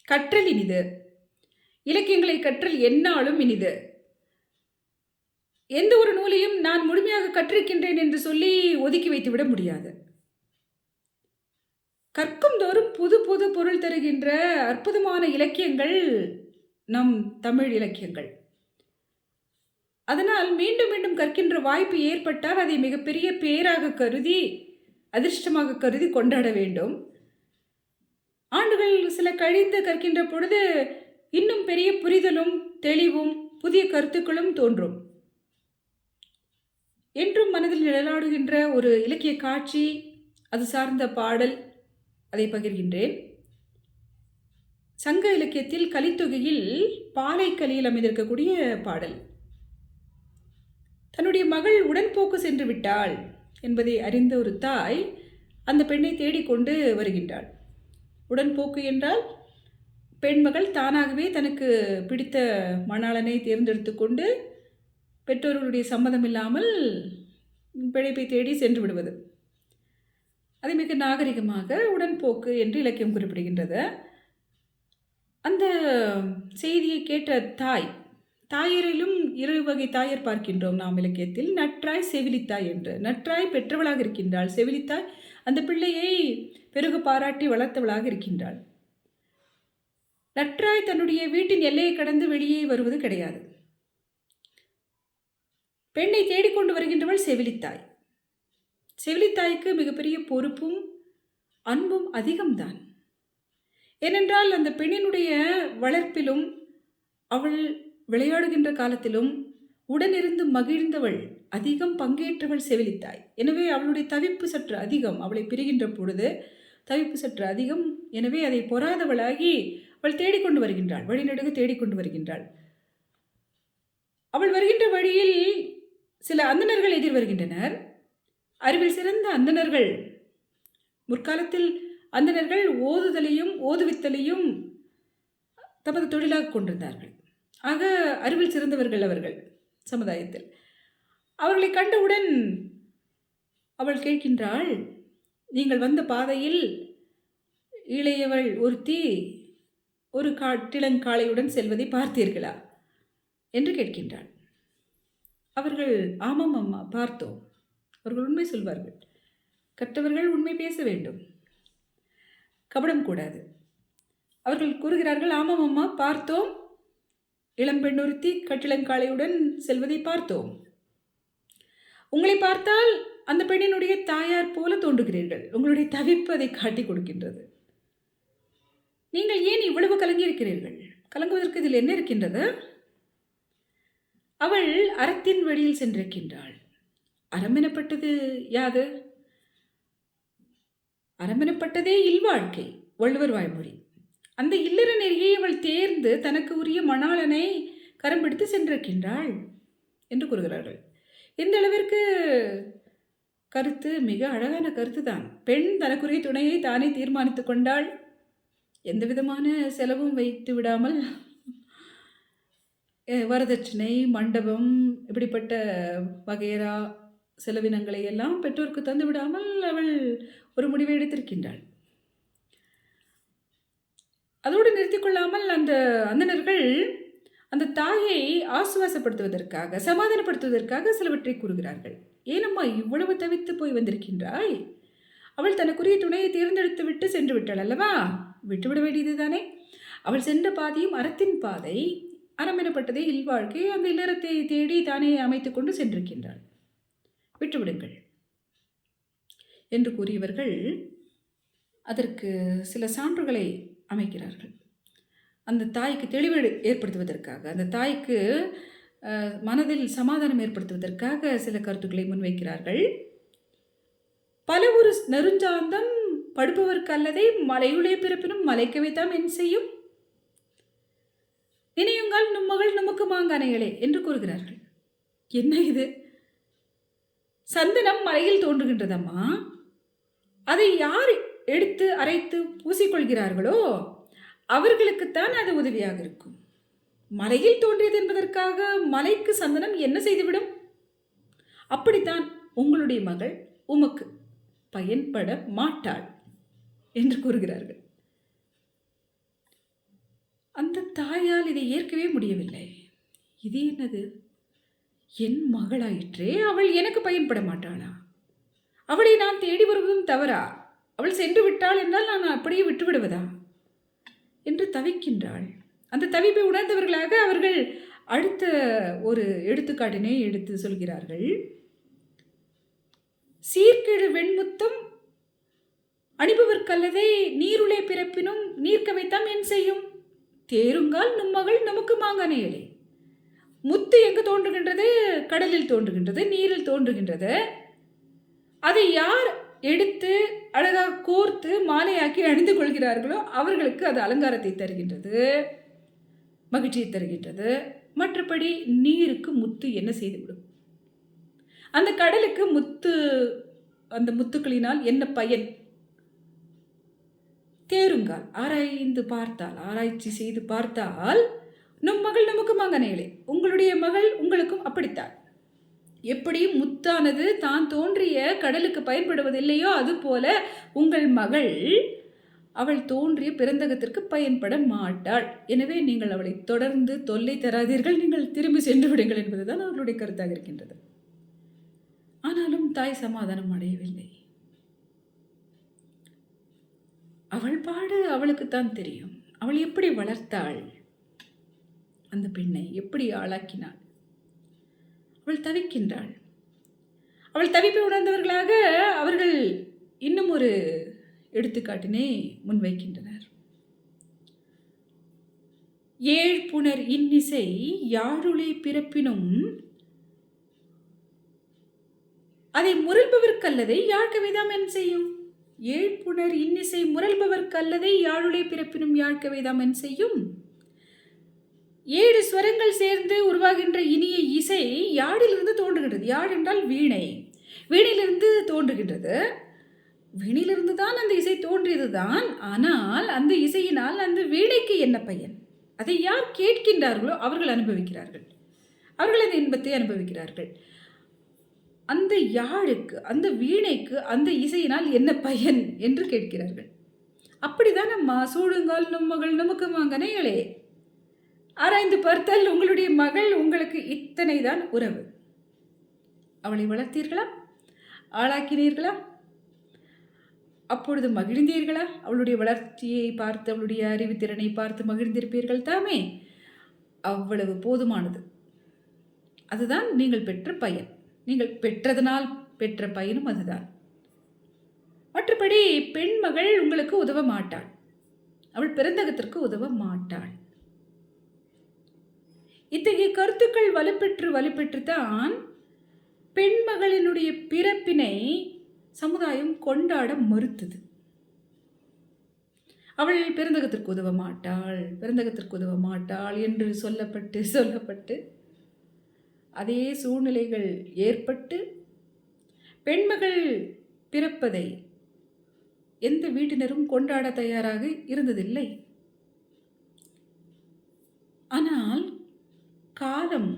கற்றல் இனிது. இலக்கியங்களை கற்றல் எந்நாளும் இனிது. எந்த ஒரு நூலையும் நான் முழுமையாக கற்றிருக்கின்றேன் என்று சொல்லி ஒதுக்கி வைத்துவிட முடியாது. கற்கும் தோறும் புது புது பொருள் தருகின்ற அற்புதமான இலக்கியங்கள் நம் தமிழ் இலக்கியங்கள். அதனால் மீண்டும் மீண்டும் கற்கின்ற வாய்ப்பு ஏற்பட்டால் அதை மிகப்பெரிய பேராக கருதி, அதிர்ஷ்டமாக கருதி கொண்டாட வேண்டும். ஆண்டுகள் சில கழித்து கற்கின்ற பொழுது இன்னும் பெரிய புரிதலும் தெளிவும் புதிய கருத்துக்களும் தோன்றும். என்றும் மனதில் நிழலாடுகின்ற ஒரு இலக்கிய காட்சி, அது சார்ந்த பாடல், அதை பகிர்கின்றேன். சங்க இலக்கியத்தில் கலித்தொகையில் பாலைக்கலியில் அமைந்திருக்கக்கூடிய பாடல். தன்னுடைய மகள் உடன்போக்கு சென்று விட்டாள் என்பதை அறிந்த ஒரு தாய் அந்த பெண்ணை தேடிக்கொண்டு வருகின்றாள். உடன்போக்கு என்றால் பெண்மகள் தானாகவே தனக்கு பிடித்த மணாளனை தேர்ந்தெடுத்து கொண்டு பெற்றோர்களுடைய சம்மதம் இல்லாமல் பிழைப்பை தேடி சென்று விடுவது. அது மிக நாகரிகமாக உடன்போக்கு என்று இலக்கியம் குறிப்பிடுகின்றது. அந்த செய்தியை கேட்ட தாயரிலும் இரு வகை தாயர் பார்க்கின்றோம் நாம் இலக்கியத்தில். நற்றாய் செவிலித்தாய் என்று. நற்றாய் பெற்றவளாக இருக்கின்றாள். செவிலித்தாய் அந்த பிள்ளையை பெருகு பாராட்டி வளர்த்தவளாக இருக்கின்றாள். நற்றாய் தன்னுடைய வீட்டின் எல்லையை கடந்து வெளியே வருவது கிடையாது. பெண்ணை தேடிக்கொண்டு வருகின்றவள் செவிலித்தாய். செவிலித்தாய்க்கு மிகப்பெரிய பொறுப்பும் அன்பும் அதிகம்தான். ஏனென்றால் அந்த பெண்ணினுடைய வளர்ப்பிலும் அவள் விளையாடுகின்ற காலத்திலும் உடனிருந்து மகிழ்ந்தவள், அதிகம் பங்கேற்றவள் செவிலித்தாய். எனவே அவளுடைய தவிப்பு சற்று அதிகம். அவளை பிரிகின்ற பொழுது தவிப்பு சற்று அதிகம். எனவே அதை பொறாதவளாகி அவள் தேடிக்கொண்டு வருகின்றாள். வழிநெடுக தேடிக்கொண்டு வருகின்றாள். அவள் வருகின்ற வழியில் சில அந்தணர்கள் எதிர் வருகின்றனர். அறிவில் சிறந்த அந்தணர்கள். முற்காலத்தில் அந்தணர்கள் ஓதுதலையும் ஓதுவித்தலையும் தமது தொழிலாக கொண்டிருந்தார்கள். ஆக அறிவில் சிறந்தவர்கள் அவர்கள் சமுதாயத்தில். அவர்களை கண்டவுடன் அவள் கேட்கின்றாள், நீங்கள் வந்த பாதையில் இளையவள் ஒருத்தி ஒரு காட்டிலங்காளையுடன் செல்வதை பார்த்தீர்களா என்று கேட்கின்றாள். அவர்கள் ஆமாம் அம்மா பார்த்தோம். அவர்கள் உண்மை சொல்வார்கள். கற்றவர்கள் உண்மை பேச வேண்டும், கபடம் கூடாது. அவர்கள் கூறுகிறார்கள், ஆமாம் அம்மா பார்த்தோம், இளம்பெண் ஒருத்தி கட்டிலங்காளையுடன் செல்வதை பார்த்தோம். உங்களை பார்த்தால் அந்த பெண்ணினுடைய தாயார் போல தோன்றுகிறீர்கள். உங்களுடைய தவிப்பு அதை காட்டி கொடுக்கின்றது. நீங்கள் ஏன் இவ்வளவு கலங்கி இருக்கிறீர்கள்? கலங்குவதற்கு இதில் என்ன இருக்கின்றது? அவள் அறத்தின் வழியில் சென்றிருக்கின்றாள். அறம் எனப்பட்டது யாது? அறம் எனப்பட்டதே இல்வாழ்க்கை, வள்ளுவர் வாய்மொழி. அந்த இல்லற நெறியை அவள் தேர்ந்து தனக்கு உரிய மணாளனை கரம் பிடித்து சென்றிருக்கின்றாள் என்று கூறுகிறார்கள். இந்த அளவிற்கு கருத்து மிக அழகான கருத்து தான். பெண் தனக்குரிய துணையை தானே தீர்மானித்து கொண்டாள். எந்த விதமான செலவும் வைத்து விடாமல், வரதட்சணை, மண்டபம், இப்படிப்பட்ட வகையரா செலவினங்களை எல்லாம் பெற்றோருக்கு தந்து விடாமல் அவள் ஒரு முடிவை எடுத்திருக்கின்றாள். அதோடு நிறுத்தி கொள்ளாமல் அந்த அந்தணர்கள் அந்த தாயை ஆசுவாசப்படுத்துவதற்காக, சமாதானப்படுத்துவதற்காக சிலவற்றை கூறுகிறார்கள். ஏனம்மா இவ்வளவு தவித்து போய் வந்திருக்கின்றாய்? அவள் தனக்குரிய துணையை தேர்ந்தெடுத்து விட்டு சென்று விட்டாள் அல்லவா? விட்டுவிட வேண்டியது தானே? அவள் சென்ற பாதையும் அறத்தின் பாதை. அறம் எனப்பட்டதே இல்வாழ்க்கை. அந்த இல்லறத்தை தேடி தானே அமைத்து கொண்டு சென்றிருக்கின்றாள். விட்டுவிடுங்கள் என்று கூறியவர்கள் அதற்கு சில சான்றுகளை அமைக்கிறார்கள். அந்த தாய்க்கு தெளிவு ஏற்படுத்துவதற்காக, அந்த தாய்க்கு மனதில் சமாதானம் ஏற்படுத்துவதற்காக சில கருத்துக்களை முன்வைக்கிறார்கள். பல ஒரு நெருஞ்சாந்தம் படுப்பவர்க்கு அல்லதை மலையுளே பிறப்பினும் மலைக்கவைத்தாம் என் செய்யும், நினையுங்கள் நும்மகள் நமக்கு மாங்கானைகளே என்று கூறுகிறார்கள். என்ன இது? சந்தனம் மலையில் தோன்றுகின்றதம்மா. அதை யார் எடுத்து அரைத்து பூசிக்கொள்கிறார்களோ அவர்களுக்குத்தான் அது உதவியாக இருக்கும். மலையில் தோன்றியது என்பதற்காக மலைக்கு சந்தனம் என்ன செய்துவிடும்? அப்படித்தான் உங்களுடைய மகள் உமக்கு பயன்பட மாட்டாள் என்று கூறுகிறார்கள். தாயால் இதை ஏற்கவே முடியவில்லை. இது என்னது? என் மகளாயிற்றே, அவள் எனக்கு பயன்பட மாட்டாளா? அவளை நான் தேடி வருவதும் தவறா? அவள் சென்று விட்டாள் என்றால் நான் அப்படியே விட்டுவிடுவதா என்று தவிக்கின்றாள். அந்த தவிப்பை உணர்ந்தவர்களாக அவர்கள் அடுத்த ஒரு எடுத்துக்காட்டினை எடுத்து சொல்கிறார்கள். சீர்கெழு வெண்முத்தம் அணிபவர்க்கல்லதே நீருளே பிறப்பினும் நீர்க்கவைத்தாம் என் செய்யும்? தேருங்கால் நும்மகள் நமக்கு மாங்கனையலே. முத்து எங்கு தோன்றுகின்றது? கடலில் தோன்றுகின்றது, நீரில் தோன்றுகின்றது. அதை யார் எடுத்து அழகாக கோர்த்து மாலையாக்கி அணிந்து கொள்கிறார்களோ அவர்களுக்கு அது அலங்காரத்தை தருகின்றது, மகிழ்ச்சியை தருகின்றது. மற்றபடி நீருக்கு முத்து என்ன செய்துவிடும்? அந்த கடலுக்கு முத்து, அந்த முத்துக்களினால் என்ன பயன்? தேருங்கால் ஆராய்ந்து பார்த்தால், ஆராய்ச்சி செய்து பார்த்தால், நம் மகள் நமக்கு மகனேலே, உங்களுடைய மகள் உங்களுக்கும் அப்படித்தான். எப்படி முத்தானது தான் தோன்றிய கடலுக்கு பயன்படுவதில்லையோ அதுபோல உங்கள் மகள் அவள் தோன்றிய பிறந்தகத்திற்கு பயன்பட மாட்டாள். எனவே நீங்கள் அவளை தொடர்ந்து தொல்லை தராதீர்கள், நீங்கள் திரும்பி சென்று விடுங்கள் என்பதுதான் அவர்களுடைய கருத்தாக இருக்கின்றது. ஆனாலும் தாய் சமாதானம் அடையவில்லை. அவள் பாடு அவளுக்குத்தான் தெரியும். அவள் எப்படி வளர்த்தாள், அந்த பெண்ணை எப்படி ஆளாக்கினாள். அவள் தவிக்கின்றாள். அவள் தவிப்பை உணர்ந்தவர்களாக அவர்கள் இன்னும் ஒரு எடுத்துக்காட்டினை முன்வைக்கின்றனர். ஏழ்புணர் இன்னிசை யாழுளே பிறப்பினும் அதை முரல்பவர்க்கல்லதை யாழ்கவைதாம் என் செய்யும்? ஏழ்புணர் இன்னிசை முரல்பவர்க்கல்லதை யாழுளே பிறப்பினும் யாழ்கவைதாம் என் செய்யும்? 7 ஸ்வரங்கள் சேர்ந்து உருவாகின்ற இனிய இசை யாழிலிருந்து தோன்றுகின்றது. யாழ் என்றால் வீணை, வீணையிலிருந்து தோன்றுகின்றது. வீணையிலிருந்து தான் அந்த இசை தோன்றியது தான். ஆனால் அந்த இசையினால் அந்த வீணைக்கு என்ன பயன்? அதை யார் கேட்கின்றார்களோ அவர்கள் அனுபவிக்கிறார்கள், அவர்கள் அந்த இன்பத்தை அனுபவிக்கிறார்கள். அந்த யாழுக்கு, அந்த வீணைக்கு அந்த இசையினால் என்ன பயன் என்று கேட்கிறார்கள். அப்படிதான் அம்மா சூடுங்கால் நம் மகள் நமக்கு மாங்கனைகளே. ஆராய்ந்து பார்த்தால் உங்களுடைய மகள் உங்களுக்கு இத்தனை தான் உறவு. அவளை வளர்த்தீர்களா? ஆளாக்கினீர்களா? அப்பொழுது மகிழ்ந்தீர்களா? அவளுடைய வளர்ச்சியை பார்த்து, அவளுடைய அறிவுத்திறனை பார்த்து மகிழ்ந்திருப்பீர்கள் தாமே. அவ்வளவு போதுமானது. அதுதான் நீங்கள் பெற்ற பயன். நீங்கள் பெற்றதனால் பெற்ற பயனும் அதுதான். மற்றபடி பெண் மகள் உங்களுக்கு உதவ மாட்டாள், அவள் பிறந்தகத்திற்கு உதவ மாட்டாள். இத்தகைய கருத்துக்கள் வலுப்பெற்று தான் பெண்மகளினுடைய பிறப்பினை சமுதாயம் கொண்டாட மறுத்தது. அவள் பிறந்தகத்திற்கு உதவ மாட்டாள், பிறந்தகத்திற்கு உதவ மாட்டாள் என்று சொல்லப்பட்டு அதே சூழ்நிலைகள் ஏற்பட்டு பெண்மகள் பிறப்பதை எந்த வீட்டினரும் கொண்டாட தயாராக இருந்ததில்லை. ஆனால் காலம்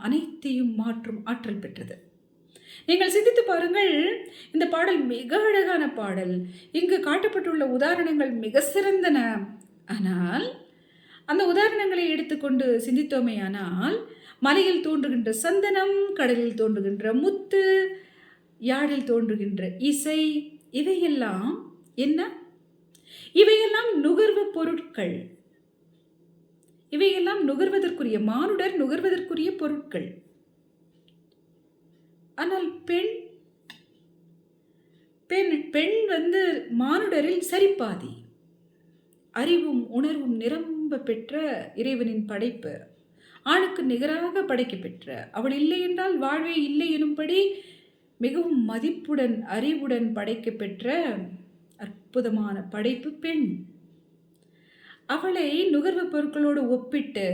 அனைத்தையும் மாற்றும் ஆற்றல் பெற்றது. நீங்கள் சிந்தித்து பாருங்கள். இந்த பாடல் மிக அழகான பாடல். இங்கு காட்டப்பட்டுள்ள உதாரணங்கள் மிக சிறந்தன. ஆனால் அந்த உதாரணங்களை எடுத்துக்கொண்டு சிந்தித்தோமேயானால், மலையில் தோன்றுகின்ற சந்தனம், கடலில் தோன்றுகின்ற முத்து, யாழில் தோன்றுகின்ற இசை, இவையெல்லாம் என்ன? இவையெல்லாம் நுகர்வு பொருட்கள். இவையெல்லாம் நுகர்வதற்குரிய, மானுடர் நுகர்வதற்குரிய பொருட்கள். ஆனால் பெண் மானுடரில் சரிபாதி. அறிவும் உணர்வும் நிரம்ப பெற்ற இறைவனின் படைப்பு. ஆணுக்கு நிகராக படைக்க பெற்ற, அவள் இல்லை என்றால் வாழ்வே இல்லை எனும்படி மிகவும் மதிப்புடன் அறிவுடன் படைக்க பெற்ற அற்புதமான படைப்பு பெண். அவளை நுகர்வு பொருட்களோடு ஒப்பிட்டு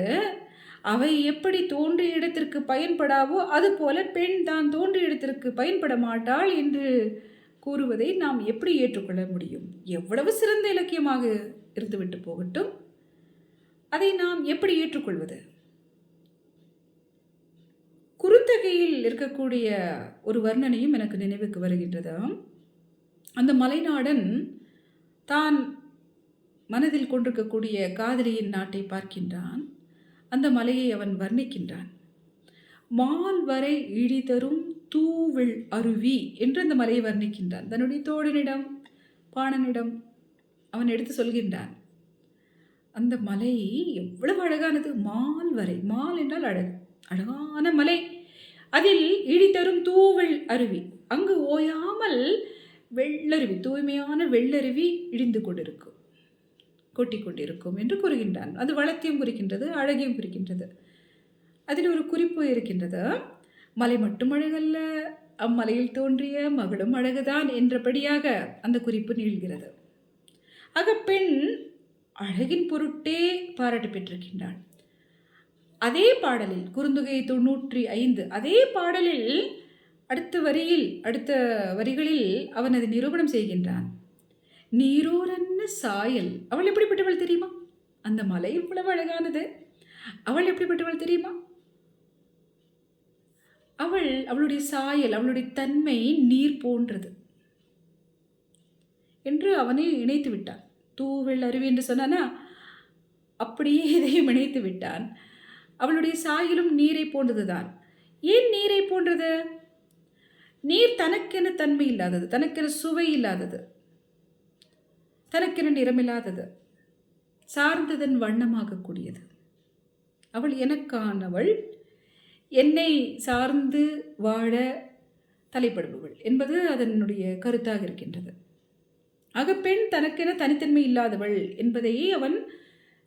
அவை எப்படி தோன்றிய இடத்திற்கு பயன்படாவோ அதுபோல பெண் தான் தோன்றிய இடத்திற்கு பயன்பட மாட்டாள் என்று கூறுவதை நாம் எப்படி ஏற்றுக்கொள்ள முடியும்? எவ்வளவு சிறந்த இலக்கியமாக இருந்துவிட்டு போகட்டும், அதை நாம் எப்படி ஏற்றுக்கொள்வது? குறுந்தொகையில் இருக்கக்கூடிய ஒரு வர்ணனையும் எனக்கு நினைவுக்கு வருகின்றது. அந்த மலைநாடன் தான் மனதில் கொண்டிருக்கக்கூடிய காதலியின் நாட்டை பார்க்கின்றான். அந்த மலையை அவன் வர்ணிக்கின்றான். மால் வரை இடி தரும் தூவில் அருவி என்று அந்த மலையை வர்ணிக்கின்றான். தன்னுடைய தோழனிடம் பாணனிடம் அவன் எடுத்து சொல்கின்றான். அந்த மலை எவ்வளவு அழகானது! மால் வரை, மால் என்றால் அழகு, அழகான மலை. அதில் இடி தரும் தூவல் அருவி, அங்கு ஓயாமல் வெள்ளருவி, தூய்மையான வெள்ளருவி இடிந்து கொண்டிருக்கும், கொட்டி கொண்டிருக்கும் என்று கூறுகின்றான். அது வளத்தையும் குறிக்கின்றது, அழகையும் குறிக்கின்றது. அதில் ஒரு குறிப்பு இருக்கின்றது. மலை மட்டும் அழகல்ல, அம்மலையில் தோன்றிய மகளும் அழகுதான் என்றபடியாக அந்த குறிப்பு நீள்கிறது. ஆக பெண் அழகின் பொருட்டே பாராட்டு பெற்றிருக்கின்றாள். அதே பாடலில் குறுந்தொகை 95 அதே பாடலில் அடுத்த வரிகளில் அவன் அதை நிரூபணம் செய்கின்றான். நீரோரன்ன சாயல், அவள் எப்படிப்பட்டவள் தெரியுமா? அந்த மலை இவ்வளவு அழகானது, அவள் எப்படிப்பட்டவள் தெரியுமா? அவளுடைய சாயல், அவளுடைய தன்மை நீர் போன்றது என்று அவனை இணைத்து விட்டான். தூவெள் அருவி என்று சொன்னானா, அப்படியே இதையும் இணைத்து விட்டான். அவளுடைய சாயலும் நீரை போன்றதுதான். ஏன் நீரை போன்றது? நீர் தனக்கென தன்மை இல்லாதது, தனக்கென சுவை இல்லாதது, தனக்கென நிறமில்லாதது, சார்ந்ததன் வண்ணமாகக்கூடியது. அவள் எனக்கானவள், என்னை சார்ந்து வாழ தலைப்படுபவள் என்பது அதனுடைய கருத்தாக இருக்கின்றது. ஆக பெண் தனக்கென தனித்தன்மை இல்லாதவள் என்பதையே அவன்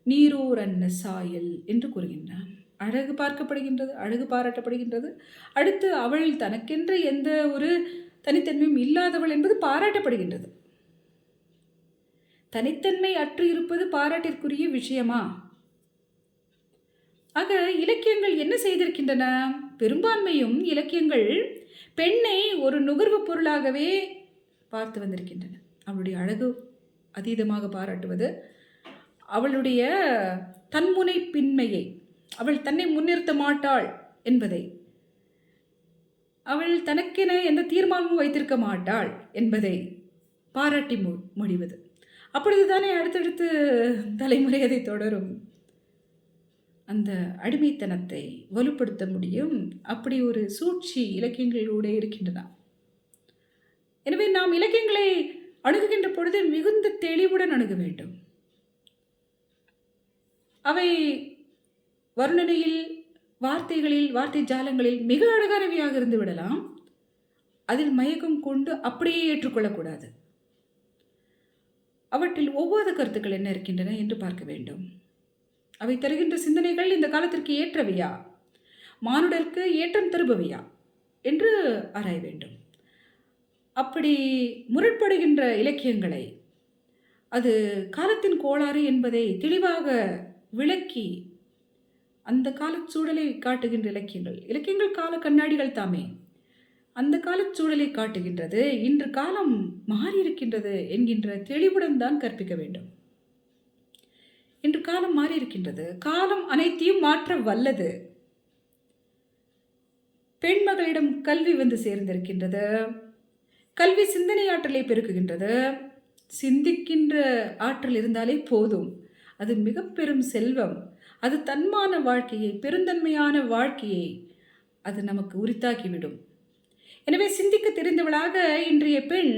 நீரோர் அன்ன சாயல் என்று கூறுகின்றான். அழகு பார்க்கப்படுகின்றது, அழகு பாராட்டப்படுகின்றது. அடுத்து அவள் தனக்கென்ற எந்த ஒரு தனித்தன்மையும் இல்லாதவள் என்பது பாராட்டப்படுகின்றது. தனித்தன்மை அற்று இருப்பது பாராட்டிற்குரிய விஷயமா? ஆக இலக்கியங்கள் என்ன செய்திருக்கின்றன? பெரும்பான்மையும் இலக்கியங்கள் பெண்ணை ஒரு நுகர்வு பொருளாகவே பார்த்து வந்திருக்கின்றன. அவளுடைய அழகு அதீதமாக பாராட்டுவது, அவளுடைய தன்முனை பின்மையை, அவள் தன்னை முன்னிறுத்த மாட்டாள் என்பதை, அவள் தனக்கென எந்த தீர்மானமும் வைத்திருக்க மாட்டாள் என்பதை பாராட்டி முடிவது. அப்பொழுதுதானே அடுத்தடுத்து தலைமுறை அதை தொடரும். அந்த அடிமைத்தனத்தை வலுப்படுத்த முடியும். அப்படி ஒரு சூழ்ச்சி இலக்கியங்களோடு இருக்கின்றன. எனவே நாம் இலக்கியங்களை அணுகுகின்ற பொழுது மிகுந்த தெளிவுடன் அணுக வேண்டும். அவை வர்ணனையில், வார்த்தைகளில், வார்த்தை ஜாலங்களில் மிக அழகானவையாக இருந்து விடலாம். அதில் மயக்கம் கொண்டு அப்படியே ஏற்றுக்கொள்ளக்கூடாது. அவற்றில் ஒவ்வாத கருத்துக்கள் என்ன இருக்கின்றன என்று பார்க்க வேண்டும். அவை தருகின்ற சிந்தனைகள் இந்த காலத்திற்கு ஏற்றவையா, மானுடருக்கு ஏற்றம் தருபவையா என்று ஆராய வேண்டும். அப்படி முரண்படுகின்ற இலக்கியங்களை, அது காலத்தின் கோளாறு என்பதை தெளிவாக விளக்கி அந்த காலச்சூழலை காட்டுகின்ற இலக்கியங்கள் கால கண்ணாடிகள் தாமே. அந்த காலச்சூழலை காட்டுகின்றது. இன்று காலம் மாறியிருக்கின்றது என்கின்ற தெளிவுடன் தான் கற்பிக்க வேண்டும். இன்று காலம் மாறியிருக்கின்றது. காலம் அனைத்தையும் மாற்ற வல்லது. பெண்மகளிடம் கல்வி வந்து சேர்ந்திருக்கின்றது. கல்வி சிந்தனை ஆற்றலை பெருக்குகின்றது. சிந்திக்கின்ற ஆற்றல் இருந்தாலே போதும், அது மிக பெரும் செல்வம். அது தன்மான வாழ்க்கையை, பெருந்தன்மையான வாழ்க்கையை அது நமக்கு உரித்தாக்கிவிடும். எனவே சிந்திக்க தெரிந்தவளாக இன்றைய பெண்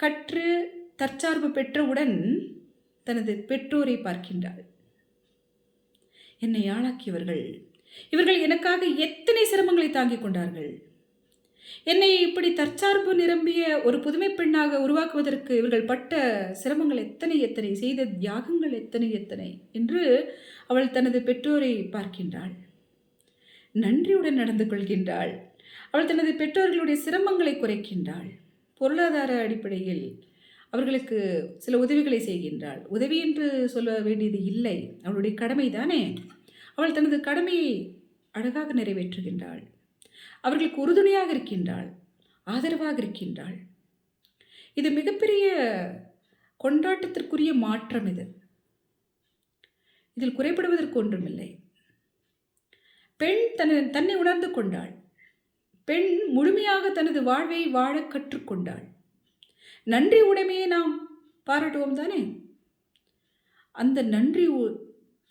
கற்று தற்சார்பு பெற்றவுடன் தனது பெற்றோரை பார்க்கின்றாள். என்னை ஆளாக்கியவர்கள், இவர்கள் எனக்காக எத்தனை சிரமங்களை தாங்கிக் கொண்டார்கள். என்னை இப்படி தற்சார்பு நிரம்பிய ஒரு புதுமை பெண்ணாக உருவாக்குவதற்கு இவர்கள் பட்ட சிரமங்கள் எத்தனை எத்தனை, செய்த தியாகங்கள் எத்தனை எத்தனை என்று அவள் தனது பெற்றோரை பார்க்கின்றாள். நன்றியுடன் நடந்து கொள்கின்றாள். அவள் தனது பெற்றோர்களுடைய சிரமங்களை குறைக்கின்றாள். பொருளாதார அடிப்படையில் அவர்களுக்கு சில உதவிகளை செய்கின்றாள். உதவி என்று சொல்ல வேண்டியது இல்லை, அவளுடைய கடமை தானே. அவள் தனது கடமையை அழகாக நிறைவேற்றுகின்றாள். அவர்களுக்கு உறுதுணையாக இருக்கின்றாள், ஆதரவாக இருக்கின்றாள். இது மிகப்பெரிய கொண்டாட்டத்திற்குரிய மாற்றம். இதில் குறைபடுவதற்கு ஒன்றுமில்லை. பெண் தன்னை உணர்ந்து கொண்டாள். பெண் முழுமையாக தனது வாழ்வை வாழ கற்றுக்கொண்டாள். நன்றி உடைமையை நாம் பாராட்டுவோம் தானே? அந்த நன்றி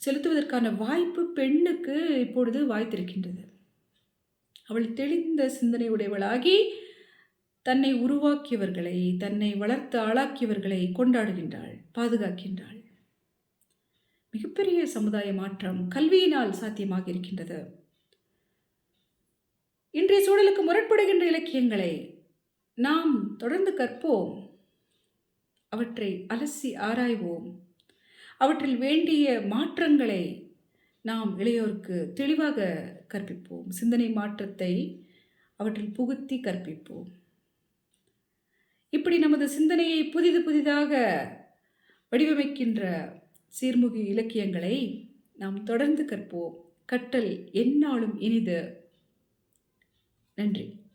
செலுத்துவதற்கான வாய்ப்பு பெண்ணுக்கு இப்பொழுது வாய்த்திருக்கின்றது. அவள் தெளிந்த சிந்தனை உடையவளாகி தன்னை உருவாக்கியவர்களை, தன்னை வளர்த்து ஆளாக்கியவர்களை கொண்டாடுகின்றாள், பாதுகாக்கின்றாள். மிகப்பெரிய சமுதாய மாற்றம் கல்வியினால் சாத்தியமாக இருக்கின்றது. இன்றைய சூழலுக்கு முரண்படுகின்ற இலக்கியங்களை நாம் தொடர்ந்து கற்போம். அவற்றை அலசி ஆராய்வோம். அவற்றில் வேண்டிய மாற்றங்களை நாம் இளையோருக்கு தெளிவாக கற்பிப்போம். சிந்தனை மாற்றத்தை அவற்றில் புகுத்தி கற்பிப்போம். இப்படி நமது சிந்தனையை புதிதாக வடிவமைக்கின்ற சீர்மிகு இலக்கியங்களை நாம் தொடர்ந்து கற்போம். கற்றல் எந்நாளும் இனிது. நன்றி.